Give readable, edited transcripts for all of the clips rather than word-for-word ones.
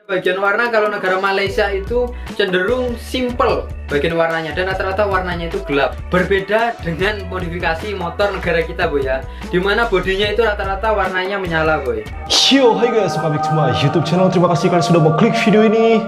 Bagian warna kalau negara Malaysia itu cenderung simple bagian warnanya dan rata-rata warnanya itu gelap. Berbeda dengan modifikasi motor negara kita, boy ya. Dimana bodinya itu rata-rata warnanya menyala, boy. Yo, hai guys, welcome back to my YouTube channel. Terima kasih kalian sudah mengklik video ini.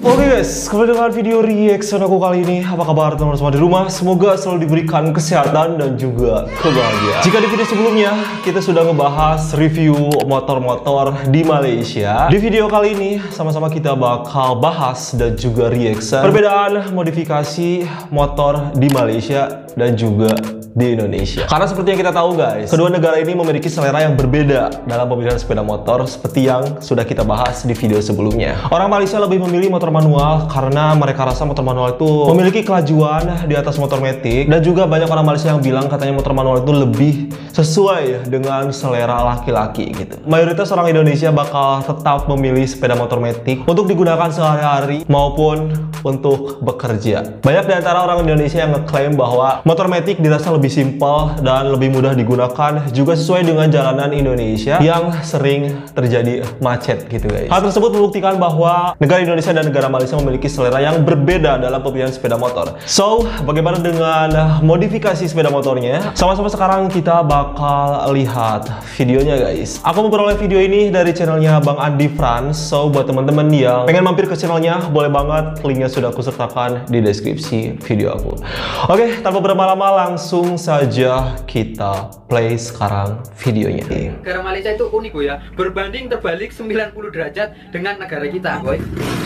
Oke guys, kembali dengan video reaction aku kali ini. Apa kabar teman-teman semua di rumah? Semoga selalu diberikan kesehatan dan juga kebahagiaan. Jika di video sebelumnya kita sudah ngebahas review motor-motor di Malaysia, di video kali ini sama-sama kita bakal bahas dan juga reaction perbedaan modifikasi motor di Malaysia dan juga di Indonesia. Karena seperti yang kita tahu guys, kedua negara ini memiliki selera yang berbeda dalam pemilihan sepeda motor seperti yang sudah kita bahas di video sebelumnya. Orang Malaysia lebih memilih motor manual karena mereka rasa motor manual itu memiliki kelajuan di atas motor matic, dan juga banyak orang Malaysia yang bilang katanya motor manual itu lebih sesuai dengan selera laki-laki gitu. Mayoritas orang Indonesia bakal tetap memilih sepeda motor matic untuk digunakan sehari-hari maupun untuk bekerja. Banyak di antara orang Indonesia yang ngeklaim bahwa motor matic dirasa lebih simpel dan lebih mudah digunakan, juga sesuai dengan jalanan Indonesia yang sering terjadi macet gitu guys. Hal tersebut membuktikan bahwa negara Indonesia dan negara Malaysia memiliki selera yang berbeda dalam pemilihan sepeda motor. So, bagaimana dengan modifikasi sepeda motornya? Sama-sama sekarang kita bakal lihat videonya guys. Aku memperoleh video ini dari channelnya Bang Andi France. So, buat teman-teman yang pengen mampir ke channelnya, boleh banget, linknya sudah aku sertakan di deskripsi video aku. Oke, tanpa berlama-lama langsung saja kita play sekarang videonya. Negara Malaysia itu unik, boy ya. Berbanding terbalik 90 derajat dengan negara kita, boy.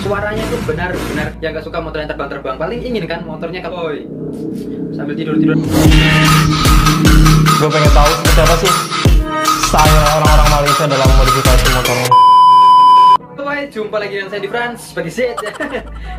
Suaranya itu benar-benar yang gak suka motor yang terbang-terbang. Paling ingin kan motornya ke boy sambil tidur-tidur. Gue pengen tahu seperti apa sih style orang-orang Malaysia dalam modifikasi motornya. Hai, jumpa lagi dengan saya di France, seperti Z.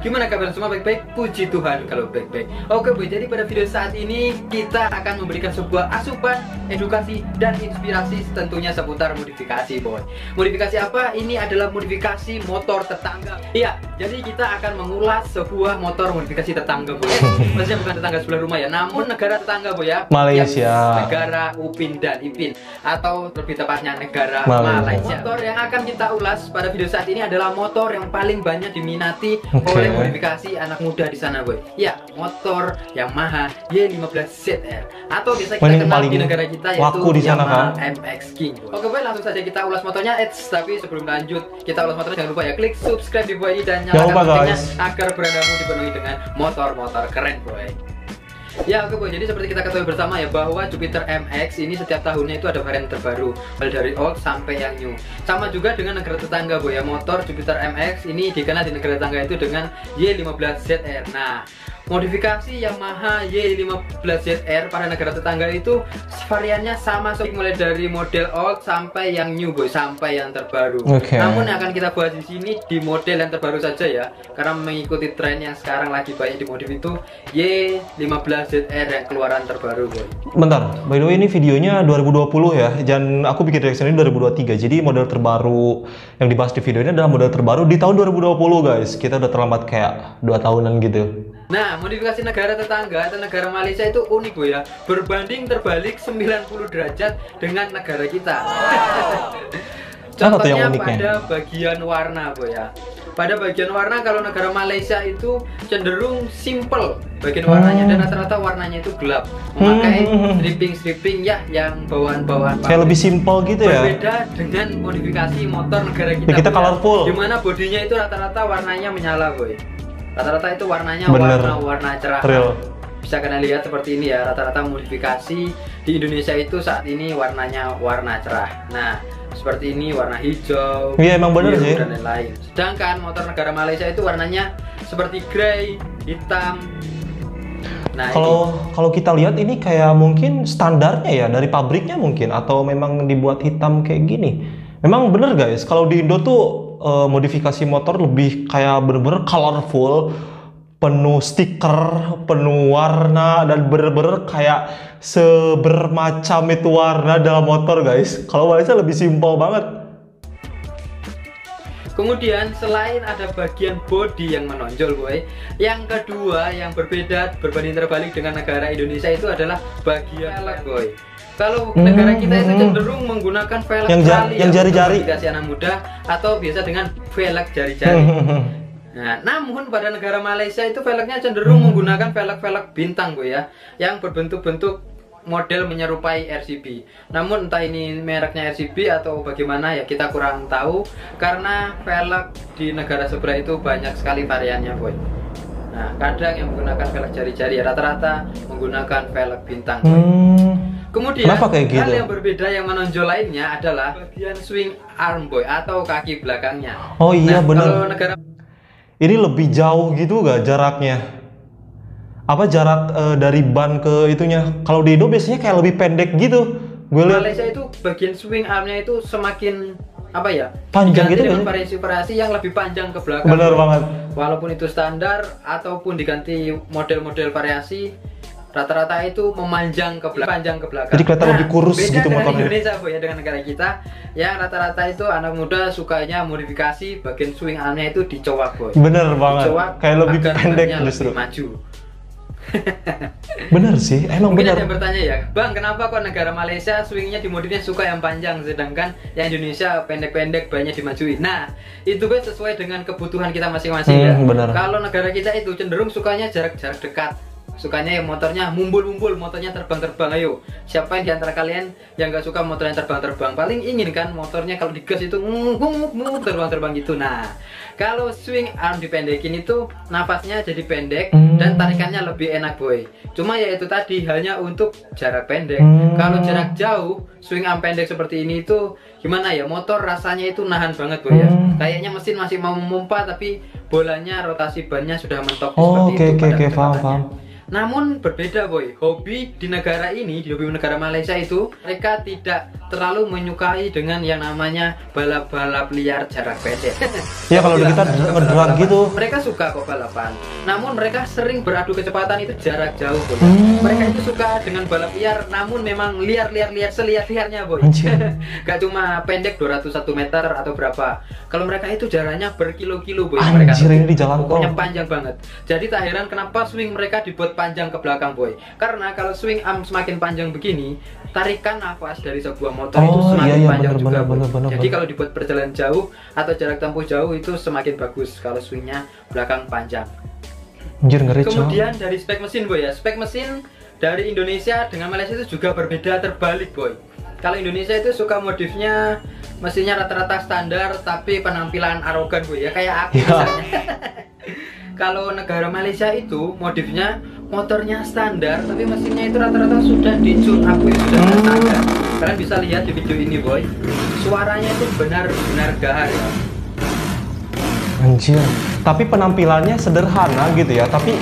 Gimana kabar semua? Baik-baik? Puji Tuhan kalau baik-baik. Oke boy, jadi pada video saat ini kita akan memberikan sebuah asupan, edukasi, dan inspirasi tentunya seputar modifikasi boy. Modifikasi apa? Ini adalah modifikasi motor tetangga. Iya, jadi kita akan mengulas sebuah motor modifikasi tetangga boy. Maksudnya bukan tetangga sebelah rumah ya, namun negara tetangga boy ya. Malaysia. Negara Upin dan Ipin, atau lebih tepatnya negara Malaysia. Motor yang akan kita ulas pada video saat ini adalah motor yang paling banyak diminati oleh modifikasi anak muda di sana boy. Ya, motor Yamaha Y15ZR atau biasa kita kenal di negara kita yaitu Yamaha MX King boy. Oke boy, langsung saja kita ulas motornya. Tapi sebelum lanjut kita ulas motornya, jangan lupa ya klik subscribe di bawah ini dan nyalakan loncengnya agar berandamu dipenuhi dengan motor-motor keren boy. Ya oke boy, jadi seperti kita ketahui bersama ya bahwa Jupiter MX ini setiap tahunnya itu ada varian terbaru, mulai dari old sampai yang new. Sama juga dengan negara tetangga boy ya, motor Jupiter MX ini dikenal di negara tetangga itu dengan Y15ZR. Nah, modifikasi Yamaha Y15ZR pada negara tetangga itu variannya sama, mulai dari model old sampai yang new boy, sampai yang terbaru. Namun yang akan kita bahas di sini di model yang terbaru saja ya, karena mengikuti tren yang sekarang lagi banyak dimodif itu Y15ZR yang keluaran terbaru boy. Bentar, by the way ini videonya 2020 ya, dan aku bikin reaction ini 2023. Jadi model terbaru yang dibahas di video ini adalah model terbaru di tahun 2020 guys. Kita udah terlambat kayak 2 tahunan gitu. Nah, modifikasi negara tetangga atau negara Malaysia itu unik boy ya. Berbanding terbalik 90 derajat dengan negara kita. Contohnya pada bagian warna boy ya. Pada bagian warna kalau negara Malaysia itu cenderung simple bagian warnanya, dan rata-rata warnanya itu gelap, memakai stripping ya yang bawaan-bawaan kayak lebih simple gitu ya. Berbeda dengan modifikasi motor negara kita. Kita colorful. Dimana bodinya itu rata-rata warnanya menyala boy. Rata-rata itu warnanya warna cerah. Bisa kalian lihat seperti ini ya, rata-rata modifikasi di Indonesia itu saat ini warnanya warna cerah. Nah, seperti ini warna hijau. Iya emang bener sih. Dan lain-lain. Sedangkan motor negara Malaysia itu warnanya seperti grey, hitam. Nah, kalau kita lihat ini kayak mungkin standarnya ya dari pabriknya mungkin, atau memang dibuat hitam kayak gini. Memang bener guys, kalau di Indo tuh modifikasi motor lebih kayak bener-bener colorful, penuh stiker, penuh warna, dan bener-bener kayak sebermacam itu warna dalam motor guys. Kalau Malaysia lebih simpel banget. Kemudian selain ada bagian body yang menonjol boy, yang kedua yang berbeda berbanding terbalik dengan negara Indonesia itu adalah bagian velg boy. Kalau negara kita itu cenderung menggunakan velg yang jari-jari anak muda atau biasa dengan velg jari-jari. Nah, namun pada negara Malaysia itu velgnya cenderung menggunakan velg-velg bintang boy ya, yang berbentuk-bentuk model menyerupai RCB. Namun entah ini mereknya RCB atau bagaimana ya kita kurang tahu, karena velg di negara sebelah itu banyak sekali variannya boy. Nah, kadang yang menggunakan velg jari-jari, rata-rata menggunakan velg bintang boy. Kemudian kayak gitu? Hal yang berbeda yang menonjol lainnya adalah bagian swing arm boy atau kaki belakangnya. Oh iya, benar. Kalau negara ini lebih jauh gitu gak jaraknya? Apa jarak dari ban ke itunya? Kalau di Indo biasanya kayak lebih pendek gitu. Gue lihat Malaysia itu bagian swing armnya itu semakin apa ya? Panjang gitu dengan kan? variasi-variasi yang lebih panjang ke belakang. Bener banget. Walaupun itu standar ataupun diganti model-model variasi, rata-rata itu memanjang ke belakang, panjang ke belakang. Jadi kelihatan lebih kurus beda gitu dengan motornya. Indonesia boy ya, dengan negara kita yang rata-rata itu anak muda sukanya modifikasi bagian swing armnya itu dicowak boy. Bener banget. Dicowak Kayak lebih agar pendek bannya justru. lebih maju. Bener sih, emang Mungkin bener. ada yang bertanya ya, Bang, kenapa kok negara Malaysia swingnya dimodifnya suka yang panjang, sedangkan yang Indonesia pendek-pendek banyak dimajuin. Nah, itu kan sesuai dengan kebutuhan kita masing-masing ya. Bener. Kalau negara kita itu cenderung sukanya jarak-jarak dekat. Sukanya ya motornya mumbul-mumbul, motornya terbang-terbang. Ayo, siapa yang diantara kalian yang gak suka motornya terbang-terbang? Paling ingin kan motornya kalau digas itu terbang-terbang gitu. Nah, kalau swing arm dipendekin itu nafasnya jadi pendek dan tarikannya lebih enak boy. Cuma ya itu tadi hanya untuk jarak pendek. Kalau jarak jauh, swing arm pendek seperti ini itu gimana ya, motor rasanya itu nahan banget boy ya. Kayaknya mesin masih mau memompa tapi bolanya rotasi bannya sudah mentok seperti itu pada kecepatannya. Namun berbeda boy, hobi di negara ini, di hobi negara Malaysia itu mereka tidak terlalu menyukai dengan yang namanya balap-balap liar jarak pendek. Ya kalau kita ngedrag gitu. Mereka suka kok balapan. Namun mereka sering beradu kecepatan itu jarak jauh boy. Mereka itu suka dengan balap liar, namun memang liar seliar-liarnya boy. Gak cuma pendek 201 meter atau berapa. Kalau mereka itu jaraknya berkilo-kilo boy. Mereka ini di jalan pokoknya panjang banget. Jadi tak heran kenapa swing mereka dibuat panjang ke belakang boy. Karena kalau swing arm semakin panjang begini, tarikan nafas dari sebuah motor itu semakin panjang juga boy. Jadi kalau dibuat perjalanan jauh atau jarak tempuh jauh itu semakin bagus kalau swingnya belakang panjang. Anjir, ngeri. Kemudian dari spek mesin boy ya, spek mesin dari Indonesia dengan Malaysia itu juga berbeda terbalik boy. Kalau Indonesia itu suka modifnya mesinnya rata-rata standar tapi penampilan arogan boy ya, kayak aku misalnya. Kalau negara Malaysia itu modifnya motornya standar tapi mesinnya itu rata-rata sudah di-tune up ya, sudah standar. Kalian bisa lihat di video ini boy, suaranya itu benar-benar gahar ya. Anjir, tapi penampilannya sederhana gitu ya, tapi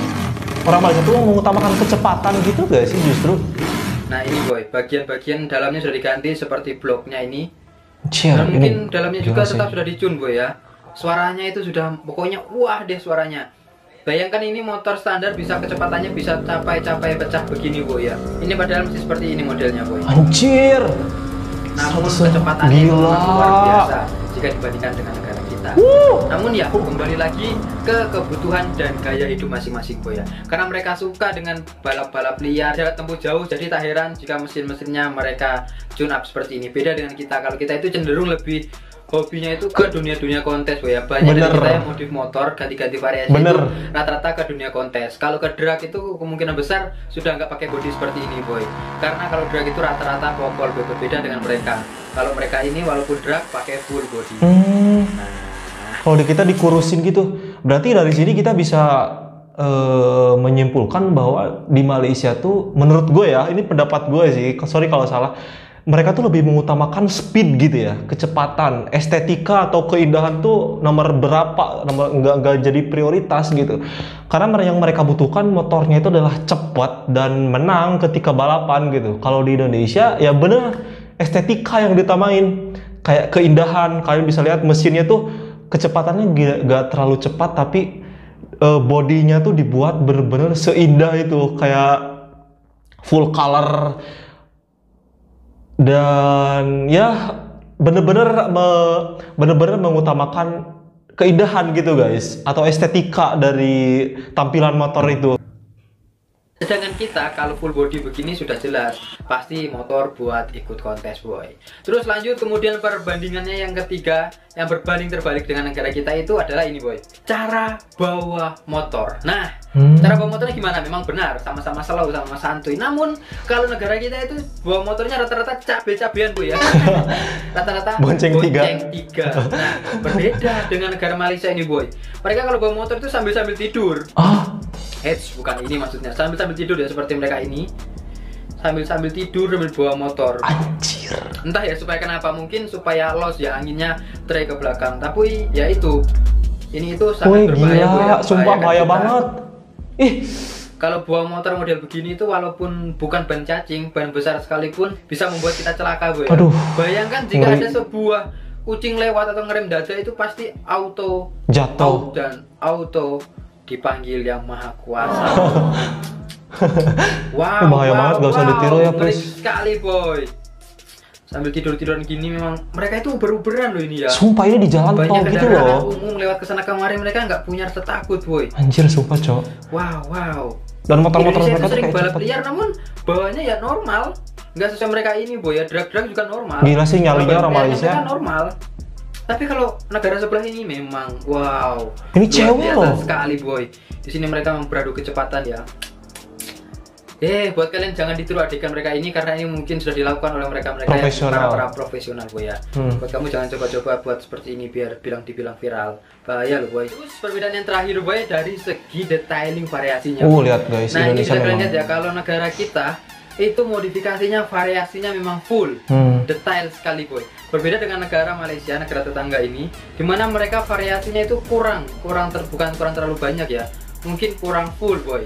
orang Malaysia tuh mengutamakan kecepatan gitu gak sih justru? Nah ini boy, bagian-bagian dalamnya sudah diganti seperti bloknya ini. Anjir, dan mungkin dalamnya juga tetap sudah di-tune boy ya. Suaranya itu sudah pokoknya wah deh suaranya. Bayangkan ini motor standar bisa kecepatannya bisa capai pecah begini boy ya. Ini padahal masih seperti ini modelnya boy. Anjir. Namun kecepatannya itu luar biasa jika dibandingkan dengan negara kita. Namun ya kembali lagi ke kebutuhan dan gaya hidup masing-masing boy ya. Karena mereka suka dengan balap-balap liar, jarak tempuh jauh, jadi tak heran jika mesin-mesinnya mereka tune up seperti ini. Beda dengan kita, kalau kita itu cenderung lebih hobinya itu ke dunia-dunia kontes boy ya. Banyak dari kita yang modif motor ganti-ganti variasi itu rata-rata ke dunia kontes. Kalau ke drag itu kemungkinan besar sudah nggak pakai bodi seperti ini boy. Karena kalau drag itu rata-rata pokol boy, berbeda dengan mereka. Kalau mereka ini walaupun drag pakai full body. Kalau di kita dikurusin gitu, berarti dari sini kita bisa menyimpulkan bahwa di Malaysia tuh, menurut gue ya, ini pendapat gue sih, sorry kalau salah, mereka tuh lebih mengutamakan speed gitu ya, kecepatan, estetika atau keindahan tuh nomor berapa, nggak jadi prioritas gitu. Karena yang mereka butuhkan motornya itu adalah cepat dan menang ketika balapan gitu. Kalau di Indonesia ya bener estetika yang ditamain, kayak keindahan. Kalian bisa lihat mesinnya tuh kecepatannya nggak terlalu cepat, tapi bodinya tuh dibuat bener-bener seindah itu, kayak full color. Dan ya bener-bener mengutamakan keindahan gitu guys, atau estetika dari tampilan motor itu. Sedangkan kita kalau full body begini sudah jelas pasti motor buat ikut kontes boy. Terus lanjut kemudian perbandingannya yang ketiga, yang berbanding terbalik dengan negara kita itu adalah ini boy, cara bawa motor. Nah, cara bawa motornya gimana? Memang benar, sama-sama slow, sama-sama santuy. Namun kalau negara kita itu bawa motornya rata-rata cabe-cabean boy ya. Rata-rata bonceng tiga. Nah, berbeda dengan negara Malaysia ini boy. Mereka kalau bawa motor itu sambil-sambil tidur. Bukan ini maksudnya, sambil-sambil tidur ya, seperti mereka ini sambil-sambil tidur sambil bawa motor. Anjir. Entah ya supaya kenapa, mungkin supaya loss ya, anginnya tray ke belakang. Tapi ya itu, ini itu sangat berbahaya gila, ya, sumpah bahaya banget. Kalau bawa motor model begini itu walaupun bukan ban cacing, ban besar sekalipun bisa membuat kita celaka boy. Aduh. Bayangkan jika ada sebuah kucing lewat atau ngerem dada, itu pasti auto jatuh dan auto dipanggil yang maha kuasa. Wow, bahaya banget, gak usah ditiru ya please. Sekali boy. Sambil tidur-tiduran gini memang mereka itu uber-uberan loh ini ya. Sumpah ini di jalan tol gitu loh. Umum lewat kesana kemari mereka nggak punya rasa takut boy. Anjir sumpah cok. Wow. Dan motor-motor mereka tuh sering kayak balap liar namun bawanya ya normal. Nggak sesuai mereka ini boy ya, drag-drag juga normal. Gila sih nyalinya orang Malaysia. Normal. Tapi kalau negara sebelah ini memang wow. Ini cewek loh. Sekali boy. Di sini mereka beradu kecepatan ya. Buat kalian jangan ditiru adegan mereka ini karena ini mungkin sudah dilakukan oleh mereka profesional. para profesional boy ya. Buat kamu jangan coba-coba buat seperti ini biar dibilang viral. Bahaya loh boy. Terus perbedaan yang terakhir boy dari segi detailing variasinya. Lihat guys, nah Indonesia ini memang. Lihat ya, kalau negara kita itu modifikasinya variasinya memang full detail sekali boy. Berbeda dengan negara Malaysia, negara tetangga ini, dimana mereka variasinya itu bukan terlalu banyak ya, mungkin kurang full boy.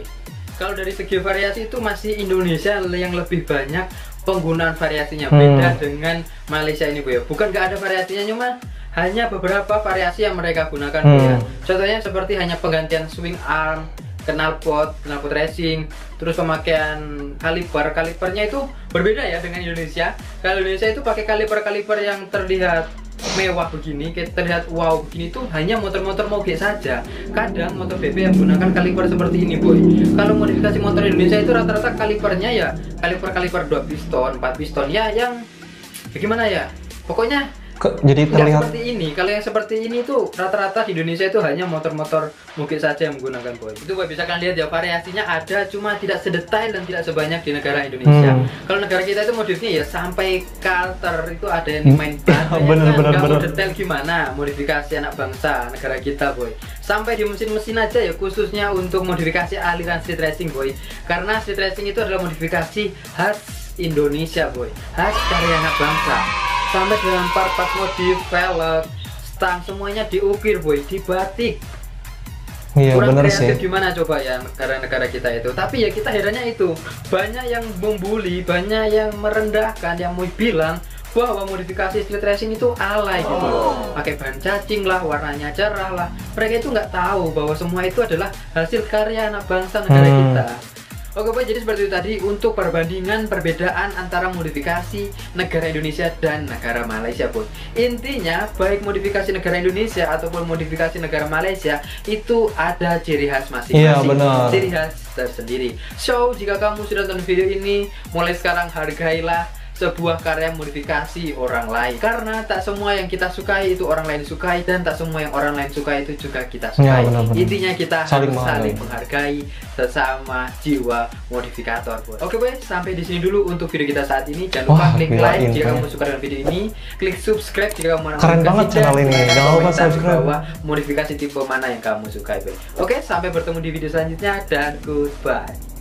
Kalau dari segi variasi itu masih Indonesia yang lebih banyak penggunaan variasinya, beda dengan Malaysia ini boy. Bukan nggak ada variasinya, cuma hanya beberapa variasi yang mereka gunakan boy ya. Contohnya seperti hanya penggantian swing arm, knalpot racing, terus pemakaian kalipernya itu berbeda ya dengan Indonesia. Kalau Indonesia itu pakai kaliper yang terlihat mewah begini, terlihat wow begini tuh hanya motor-motor moge saja. Kadang motor BB yang menggunakan kaliper seperti ini boy. Kalau modifikasi motor Indonesia itu rata-rata kalipernya ya kaliper 2 piston, 4 piston ya, yang bagaimana ya, pokoknya jadi terlihat seperti ini. Kalau yang seperti ini tuh rata-rata di Indonesia itu hanya motor-motor moge saja yang menggunakan boy. Itu boy bisa kalian lihat ya, variasinya ada, cuma tidak sedetail dan tidak sebanyak di negara Indonesia. Kalau negara kita itu modifnya ya sampai Carter itu ada yang dimain ban. Bener. Detail gimana modifikasi anak bangsa negara kita boy. Sampai di mesin-mesin aja ya, khususnya untuk modifikasi aliran street racing boy. Karena street racing itu adalah modifikasi khas Indonesia boy, khas karya anak bangsa. Sampai dengan part-part modif, velg, stang, semuanya diukir boy, dibatik. Iya, kurang bener kreatif sih. Gimana coba ya negara-negara kita itu. Tapi ya kita herannya itu, banyak yang membuli, banyak yang merendahkan, yang mau bilang bahwa modifikasi street racing itu alay gitu loh. Pakai ban cacing lah, warnanya cerah lah. Mereka itu nggak tahu bahwa semua itu adalah hasil karya anak bangsa negara kita. Oke boy, jadi seperti itu tadi untuk perbandingan perbedaan antara modifikasi negara Indonesia dan negara Malaysia boy. Intinya baik modifikasi negara Indonesia ataupun modifikasi negara Malaysia itu ada ciri khas masing-masing. Iya benar. Ciri khas tersendiri. So jika kamu sudah nonton video ini, mulai sekarang hargailah sebuah karya modifikasi orang lain, karena tak semua yang kita sukai itu orang lain sukai, dan tak semua yang orang lain sukai itu juga kita sukai. Ya, benar. Intinya kita saling harus saling menghargai sesama jiwa modifikator boy. Oke boy, sampai di sini dulu untuk video kita saat ini. Jangan lupa klik like jika kamu suka dengan video ini, klik subscribe jika kamu keren banget channel ini. Jangan lupa subscribe. Modifikasi tipe mana yang kamu sukai boy. Oke, sampai bertemu di video selanjutnya dan goodbye.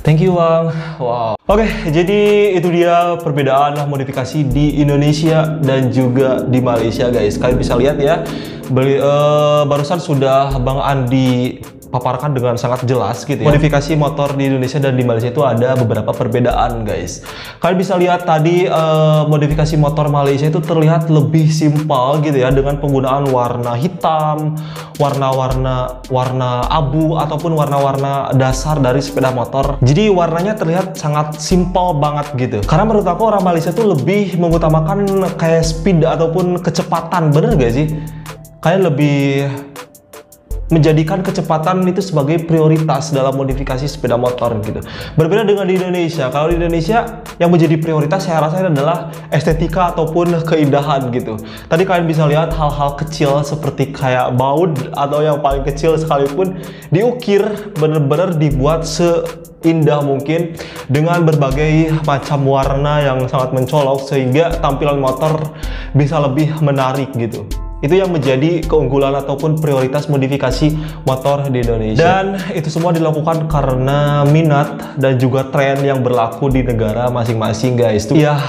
Thank you Bang. Wow. Oke, jadi itu dia perbedaan modifikasi di Indonesia dan juga di Malaysia guys. Kalian bisa lihat ya, barusan sudah Bang Andi paparkan dengan sangat jelas gitu ya. Modifikasi motor di Indonesia dan di Malaysia itu ada beberapa perbedaan guys. Kalian bisa lihat tadi modifikasi motor Malaysia itu terlihat lebih simpel gitu ya, dengan penggunaan warna hitam, warna abu ataupun warna-warna dasar dari sepeda motor. Jadi warnanya terlihat sangat simpel banget gitu. Karena menurut aku orang Malaysia tuh lebih mengutamakan kayak speed ataupun kecepatan, bener gak sih? kalian lebih menjadikan kecepatan itu sebagai prioritas dalam modifikasi sepeda motor gitu. Berbeda dengan di Indonesia. Kalau di Indonesia yang menjadi prioritas saya rasa adalah estetika ataupun keindahan gitu. Tadi kalian bisa lihat hal-hal kecil seperti kayak baut atau yang paling kecil sekalipun diukir, bener-bener dibuat seindah mungkin dengan berbagai macam warna yang sangat mencolok sehingga tampilan motor bisa lebih menarik gitu. Itu yang menjadi keunggulan ataupun prioritas modifikasi motor di Indonesia. Dan itu semua dilakukan karena minat dan juga tren yang berlaku di negara masing-masing, guys. Ya,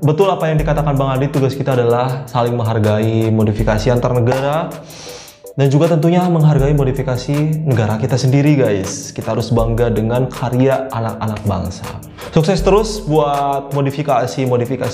betul apa yang dikatakan Bang Adi, tugas kita adalah saling menghargai modifikasi antar negara. Dan juga tentunya menghargai modifikasi negara kita sendiri, guys. Kita harus bangga dengan karya anak-anak bangsa. Sukses terus buat modifikasi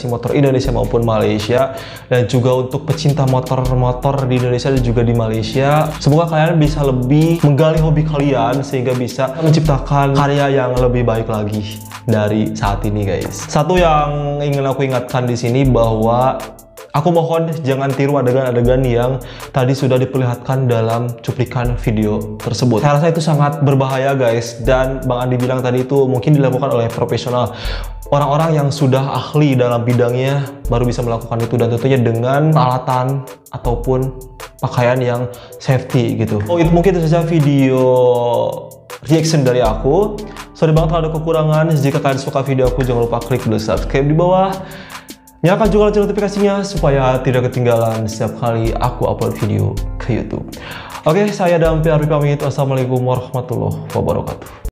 motor Indonesia maupun Malaysia. Dan juga untuk pecinta motor-motor di Indonesia dan juga di Malaysia. Semoga kalian bisa lebih menggali hobi kalian sehingga bisa menciptakan karya yang lebih baik lagi dari saat ini, guys. Satu yang ingin aku ingatkan di sini bahwa aku mohon jangan tiru adegan-adegan yang tadi sudah diperlihatkan dalam cuplikan video tersebut. Saya rasa itu sangat berbahaya, guys. Dan Bang Andi bilang tadi itu mungkin dilakukan oleh profesional. Orang-orang yang sudah ahli dalam bidangnya baru bisa melakukan itu. Dan tentunya dengan peralatan ataupun pakaian yang safety gitu. Oh, itu mungkin itu saja video reaction dari aku. Sorry banget kalau ada kekurangan. Jika kalian suka video aku, jangan lupa klik tombol subscribe di bawah. Nyalakan juga lonceng notifikasinya supaya tidak ketinggalan setiap kali aku upload video ke YouTube. Oke, saya Dampi Arbi pamit. Wassalamualaikum warahmatullahi wabarakatuh.